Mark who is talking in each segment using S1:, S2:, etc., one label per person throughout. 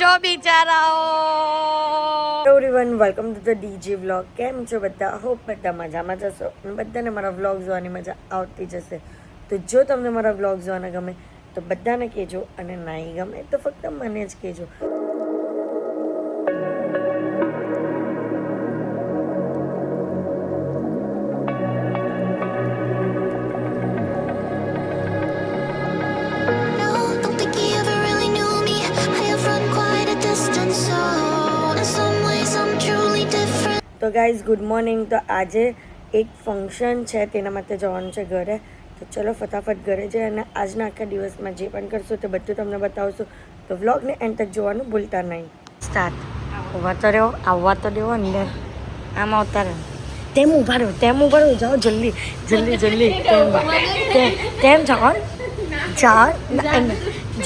S1: જો બિચારાઓ
S2: everyone welcome to the DG vlog. કેમ છો બધા? હોપ બધા મજામાં જશો અને બધાને મારા વ્લોગ જોવાની મજા આવતી જશે. તો જો તમને મારા વ્લોગ જોવાના ગમે તો બધાને કહેજો, અને નહીં ગમે તો ફક્ત મને જ કહેજો. તો ગાઈઝ ગુડ મોર્નિંગ. તો આજે એક ફંક્શન છે, તેના માટે જવાનું છે ઘરે. તો ચલો ફટાફટ ઘરે જઈએ અને આજના આખા દિવસમાં જે પણ કરશું તે બધું તમને બતાવશું. તો વ્લોગને એન્ડ તક જોવાનું ભૂલતા નહીં. સ્ટાર્ટ. ઊભા તો રહ્યો, આવવા તો દેવો અંદર. આમ આવતા રહો. તેમ ઊભા રહો, જાઓ જલ્દી જલ્દી જલ્દી. તેમ જાઓ, જાઓ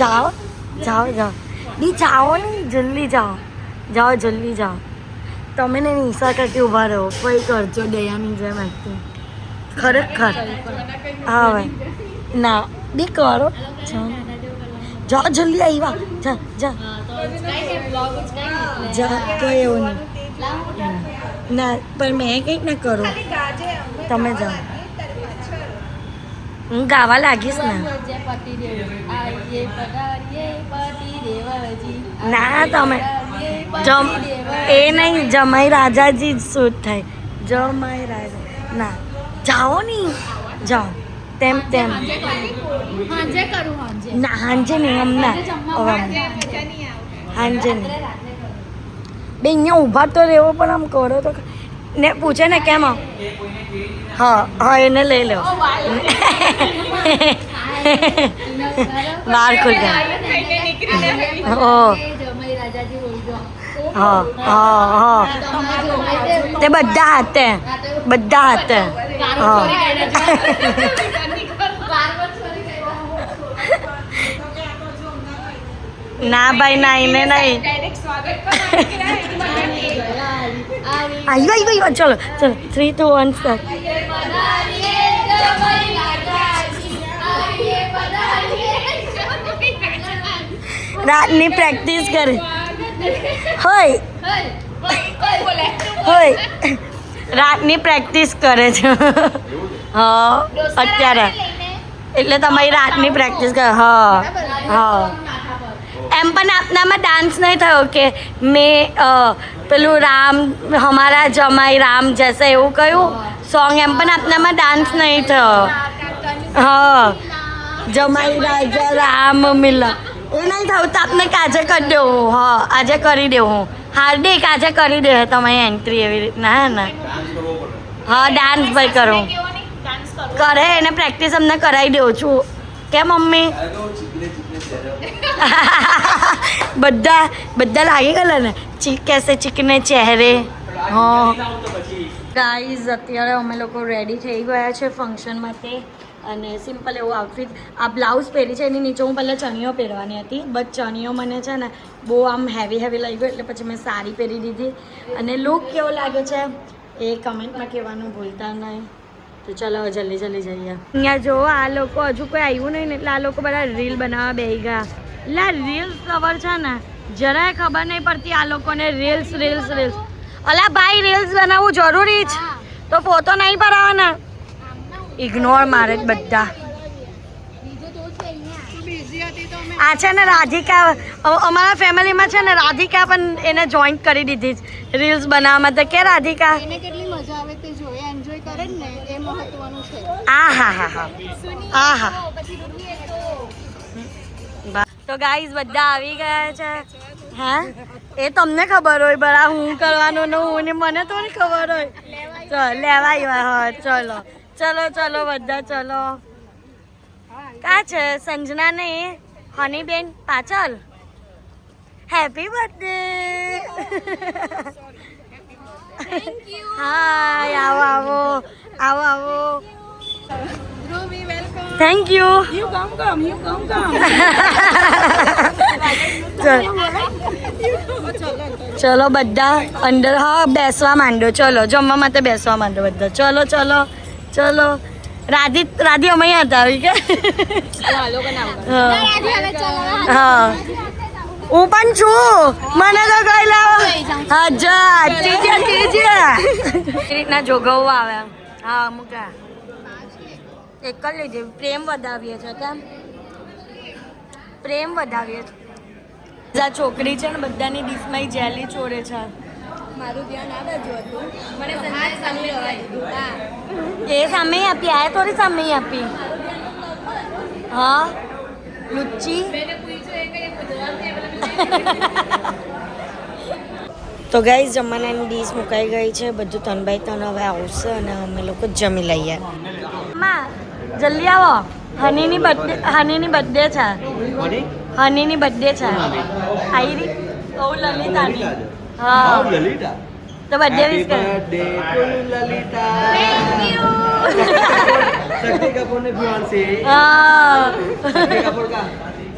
S2: જાઓ જાઓ જાઓ દી જાઓ ને, જલ્દી જાઓ જાઓ જલ્દી જાઓ. તમે ને નિશા કરતી ઊભા રહો, કોઈ કરજો દયાની જેમ એકથી. ખરેખર હા ભાઈ ના બી કરો. જાઓ જલ્દી આવ્યા. જા જા જા. તો એવું નહીં ના, પણ મેં કંઈક ના કરું, તમે જાઓ. હું ગાવા લાગીશ ને. ના તમે એ નહીં, જમાઈ રાજાજી જ શૂટ થાય. જમાઈ રાજા ના, જાઓ નહીં, જાઓ તેમ તેમ. ના હાંજે નહીં, હમણાં હાંજે નહીં. બે અહીંયા ઊભા તો રહેવો, પણ આમ કરો તો ને. પૂછે ને કેમ? હા હા, એને લઈ લો. વાર ખુલ ગયા. હા હા હા, તે બધા હાથે, બધા હાથે. હા ના ભાઈ ના, એને નહીં. આવ્યો ચલો ચલો, 3, 2, 1 સ્ટાર્ટ. રાતની પ્રેક્ટિસ કરે હોય, રાતની પ્રેક્ટિસ કરે છે. હા અત્યારે એટલે તમારી રાતની પ્રેક્ટિસ કરે. હા હા. એમ પણ આપનામાં ડાન્સ નહીં થયો કે મેં પેલું રામ હમારા જમાઈ રામ જૈસે એવું કયું સોંગ, એમ પણ આપનામાં ડાન્સ નહીં થયો. હા જમાઈ રાજા રામ મિલા એ નહીં થયું તો આપને આજે કરી દેવું. હા આજે કરી દેવું. હાર્દિક આજે કરી દે તમારી એન્ટ્રી એવી રીતના. હે ને? હા ડાન્સ ભાઈ કરું કરે, એને પ્રેક્ટિસ અમને કરાવી દઉં છું. કે મમ્મી બધા લાગી ગયેલા ને કેસે ચીકને ચહેરે. હા ગાઈઝ અત્યારે અમે લોકો રેડી થઈ ગયા છે ફંક્શન માટે, અને સિમ્પલ એવું આઉટફિટ. આ બ્લાઉઝ પહેરી છે, એની નીચે હું પહેલાં ચણિયો પહેરવાની હતી, બટ ચણિયો મને છે ને બહુ આમ હેવી લાગી ગયો, એટલે પછી મેં સાડી પહેરી દીધી. અને લુક કેવો લાગે છે એ કમેન્ટમાં કહેવાનું ભૂલતા નહીં. તો ચલો જલ્દી જઈએ. અહીંયા જો આ લોકો હજુ કોઈ આવ્યું નહીં ને, એટલે આ લોકો બધા રીલ બનાવવા બેસી ગયા. એટલે આ રીલ્સ લવર છે ને, જરાય ખબર નહીં પડતી આ લોકોને. રીલ્સ અલા ભાઈ, રીલ્સ બનાવવું જરૂરી જ તો ફોટો નહીં પડાવવાના. ઇગ્નોર મારે જ બધા. આ છે ને રાધિકા, અમારા ફેમિલીમાં છે ને રાધિકા પણ એને જોઈન્ટ કરી દીધી રીલ્સ બનાવવા માટે. કે રાધિકા
S3: એને કેટલી મજા આવે તે જોઈએ, એન્જોય કરે ને, એ મહત્વનું છે.
S2: હા હા હા હા હા હા. તો ગાઈઝ બધા આવી ગયા છે. હા એ તમને ખબર હોય બરા હું કરવાનું ને હું ને, મને તો નહીં ખબર હોય. ચલો લેવા આવ્યા. હા ચલો ચલો ચલો બધા ચલો. કા છે સંજના ને હનીબેન પાછળ? Happy birthday. હાય આવો આવો આવો આવો. Thank you. ચલો બધા અંદર. હા બેસવા માંડો, ચલો જમવા માટે બેસવા માંડો બધા. ચલો ચલો ચલો. રાધી અમે હતા આવી કે. હા હું પણ છું. મને તો કઈ લાવો. હજાર રીતના જોગવવા આવે. હા મૂકા એક જ લીધી. પ્રેમ વધાવીએ છે કેમ પ્રેમ વધાવીએ છે. આ છોકરી છે ને બધાની ડીશમાં જેલી ચોરે છે.
S3: મારું ધ્યાન આ બાજુ હતું. મને સામે રવા દીધું.
S2: એ સામે આપી આ થોડી સામે આપી. હા લુચ્ચી. તો ગાઈસ જમવાનાની ડીશ મુકાઈ ગઈ છે. બધું 3x3 હવે આવશે અને અમે લોકો જમી લઈએ. જલ્દી આવો. હનીની બર્થડે છે. હનીની બર્થડે છે. આઈરી ઓ લલિતાની. હા
S1: લલિતા
S2: તો બર્થડે વિશ કર.
S1: શક્તિ કપૂર ને ફિયાન્સી.
S2: હા
S1: શક્તિ કપૂર કા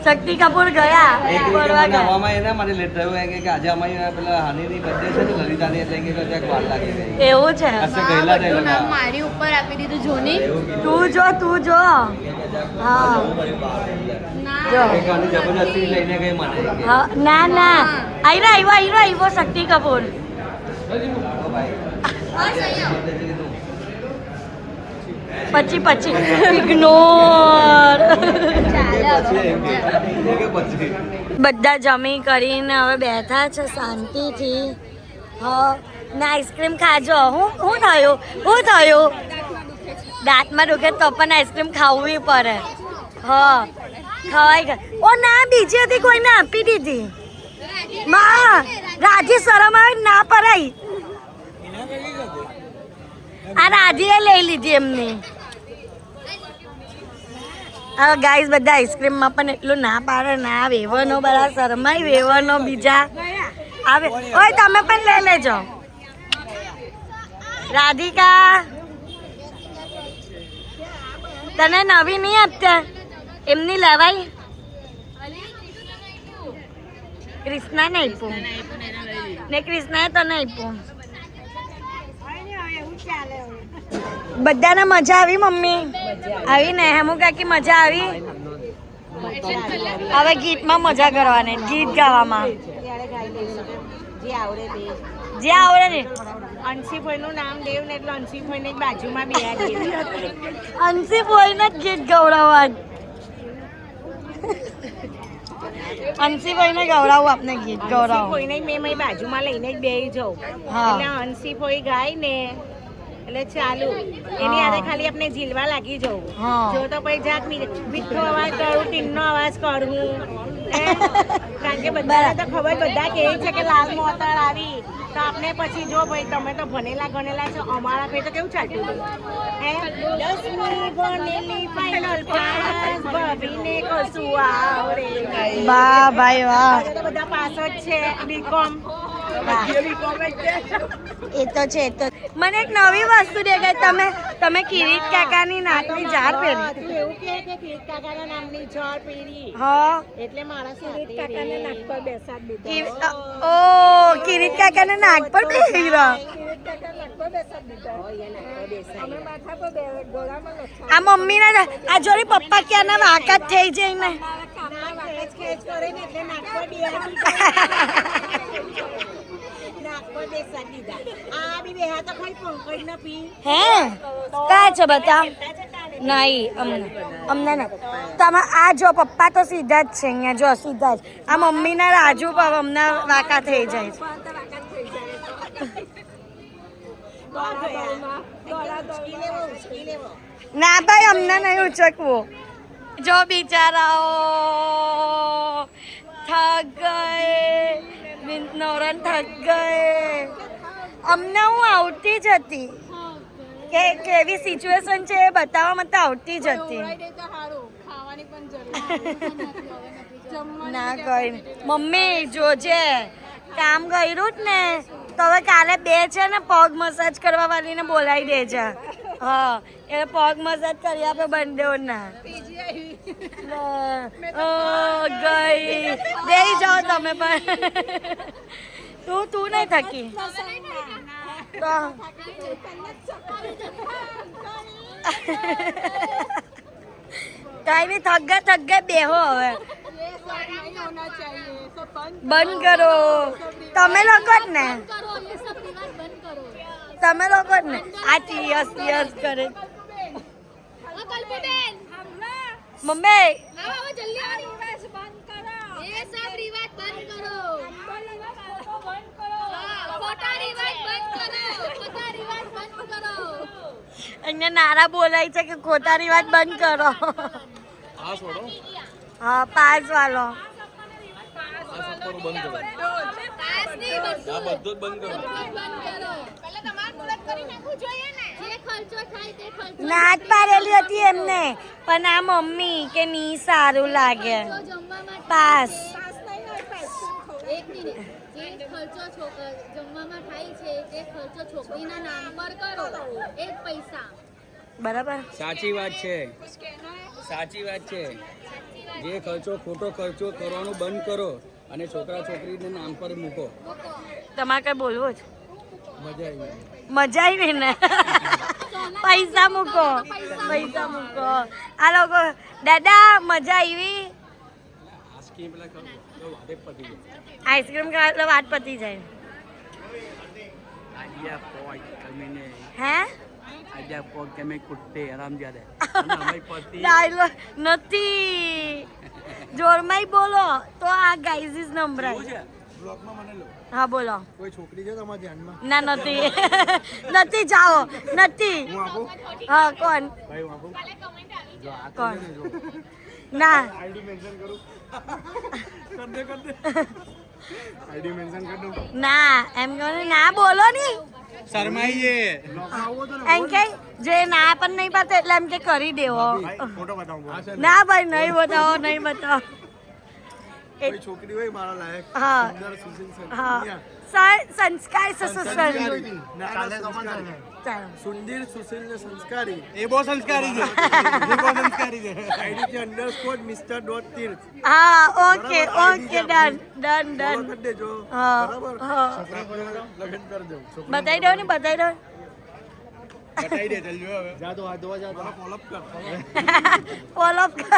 S2: શક્તિ કપૂર ગયા ફરવા ગયા.
S1: નવામાં એના માટે લેટ થયું કે આજે અમારી પેલા હાનીની બર્થડે છે ને લલિતાની એટલે કે ક્યાંક વાર લાગી ગઈ.
S2: એવું છે.
S1: અચ્છા ગયેલા છે
S3: નામ મારી ઉપર આપી દીધું જોની.
S2: તું જો હા જો
S1: એક આની જબરદસ્તી લઈને ગઈ મને
S2: હા ના ના આવ્યો શક્તિ કપૂર. પછી ઇગ્નોર. બધા જમી કરીને હવે બેઠા છે શાંતિથી. હા ને આઈસ્ક્રીમ ખાજો. હું થયું દાંતમાં દુખે તો પણ આઈસ્ક્રીમ ખાવી પડે. હા ખવાઈ ગઈ. ઓ ના બીજી હતી કોઈને આપી દીધી. માં રાજી શરમ આવે ના પરાઈ. આ રાજીએ લઈ લીધી એમની. હવે ગાઈસ બધા આઈસ્ક્રીમમાં પણ એટલું ના પાડે ના વેવનો બધા શરમાય વેવનો બીજા આવે. ઓય તમે પણ લઈ લેજો. રાધિકા તને નવી નહીં આપતા એમની લેવાય. કૃષ્ણા ને આપ્યું ને કૃષ્ણાએ તને આપ્યું. બધાને મજા આવી મમ્મી આવી ને હેમુ કાકી મજા આવી. હવે ગીતમાં મજા કરવાની ગીત ગાવામાં જે આવડે ને.
S4: અંશીભાઈનું નામ દેવ ને એટલે અંશીભાઈને બાજુમાં બિહારી.
S2: અંશીભાઈને જ ગીત ગવડાવવા. અંશીભાઈને ગવડાવું આપને ગીત ગવડાવું.
S4: અંશીભાઈને મેં મારી બાજુમાં લઈને જ બેસી જાઉં.
S2: હા.
S4: એટલે અંશીભાઈ ગાય ને એટલે ચાલુ એની આદે ખાલી આપણે ઝીલવા લાગી જવું.
S2: હા.
S4: જો તો પછી જાક મીઠો અવાજ કરું ટીનનો અવાજ કરું કારણ કે બધાને તો ખબર બધા કહે છે કે લાલ મોતર આવી તો આપણે પછી જો ભાઈ તમે તો ભણેલા ગણેલા છો અમારા ભાઈ તો કેવું ચાલતું હતું હે 10મી ભણેલી ફાઇનલ પાસ ભાભીને કશું આવડે નહીં.
S2: વાહ ભાઈ વાહ.
S4: તો બધા પાસ જ છે બીકોમ.
S2: એ તો છે તો મને એક નવી વસ્તુ દેખાય. તમે કિરીટ કાકાની નાકની જાર પહેરી.
S4: તું એવું કે કિરીટ કાકાના નામની જળ પહેરી
S2: હા
S4: એટલે મારા કિરીટ કાકાને નાક પર બેસાડી
S2: ઓ કિરીટ કાકાને નાક પર બેસી રહ્યો. આ મમ્મી ના આ જોડી પપ્પા ક્યાંના વાકાત થઈ જાય ને.
S4: ખેંચ કરે ને એટલે નાક પર બેસાડી દીધા. આ બી બેહા તો ખાલી પંકજ ન પી
S2: હે કા છે બતા નહીં અમને ના. તમે આ જો પપ્પા તો સીધા જ છે અહીંયા જો સીધા જ. આ મમ્મીના રાજુ પર અમને વાકા થઈ જાય છે. ના ભાઈ અમને નહીં ઉચકવું. જો બિચારાઓ થક ગયે નોરન થક ગયે. અમને હું આવતી જ હતી કે કેવી સિચ્યુએશન છે એ બતાવવા માટે આવતી જ હતી. ના કઈ મમ્મી જોજે કામ કર્યું જ ને તો હવે કાલે 2 છે ને પગ મસાજ કરવા વાળીને બોલાવી દેજે. હા એ પગ મસાજ કરી આપે બંને ના. ગઈ દઈ જાઓ તમે પણ. તું નહીં થકી તો કઈ નહીં થક ગયા બેહો હવે.
S3: ये सब नहीं होना चाहिए सब बंद
S2: બંધ કરો તમે લોકો જ ને
S3: करो ये सब रिवाज बंद करो
S2: તમે લોકો જ ને આ યસ યસ કરે
S3: कल्पीबेन
S2: મમ્મી
S3: आओ जल्दी आओ रिवाज बंद करो ये सब रिवाज बंद करो खोटा रिवाज बंद करो खोटा रिवाज बंद करो
S2: અહીંયા નારા બોલાય છે કે ખોટા રિવાજ બંધ કરો
S1: આ છોડો
S2: હા પાસ વાલો
S1: આ સપોરો બંધ કરો
S3: पास नहीं
S1: આ બધું જ બંધ કરો
S3: बंद करो पहले તમાર મુરત કરી નાખવું જોઈએ ને જે ખર્ચો થાય તે ખર્ચો
S2: ના જ પાડેલી હતી એમને પણ આ મમ્મી કે ની સારું લાગે
S3: જમવામાં
S2: પાસ
S3: એક મિનિટ જે ખર્ચો જમવામાં થાય છે તે ખર્ચો છોકરીના નામ પર કરો એક પૈસા
S2: બરાબર
S5: સાચી વાત છે સાચી વાત છે જે ખર્ચો ખોટો ખર્ચો કરવાનો બંધ કરો અને છોકરા છોકરીને નામ પર મૂકો
S2: તમારે કઈ બોલવું જ
S5: મજા આવી
S2: મજા આવી ને પૈસા મૂકો પૈસા મૂકો આ લોકો દાદા મજા આવી
S5: આ સ્કીમ પેલા કરો વાદે પતી ગઈ
S2: આઈસ્ક્રીમ ખાવા એટલે વાત પતી જાય
S5: આઈડિયા પોઈન્ટ કમીને
S2: હે
S5: આઈડિયા પોઈન્ટ કે મેં કુટ્ટે આરામ જાદે અમે પતિ
S2: ડાયલોગ નથી જોરમાંય બોલો તો આ ગાઈઝ નંબર
S5: બ્લોગમાં મને લો
S2: હા બોલો
S5: કોઈ છોકરી છે તમારા ધ્યાનમાં
S2: ના નથી નથી જાઓ નથી
S5: હું આપું
S2: હા કોણ
S5: ભાઈ હું આપું જો આ તો
S2: કોણ
S5: છે ને જો
S2: ના
S5: આઈડી મેન્શન કરું કર દે આઈડી મેન્શન કર દઉં
S2: ના એમ કહો ને ના બોલો ની
S5: શરમાઈએ બ્લોગમાં આવો તો
S2: એમ કે જે ના પણ નહીં પાતે એટલે એમ કે કરી દેવો
S5: ફોટો બતાવો
S2: ના ભાઈ નહીં બતાવો નહીં બતાવો
S5: કોઈ છોકરી હોય મારા લાયક
S2: હા
S5: સુંદર સુશીલ
S2: હા સંસ્કાર ચાલો
S5: સુંદર સુશીલ ને સંસ્કારી એ બહુ સંસ્કારી છે એ બહુ સંસ્કારી છે આઈડી છે અંડરસ્કોર મિસ્ટર ડોટ તીર્થ
S2: હા okay okay done done done
S5: કરી દેજો
S2: હા
S5: બરાબર
S2: હા
S5: લગન કરજો
S2: બતાવી દો ને બતાવી દો
S5: બતાઈ દે ચલજો હવે જા દો આ દો જા ફોલો અપ કર
S2: ફોલો કર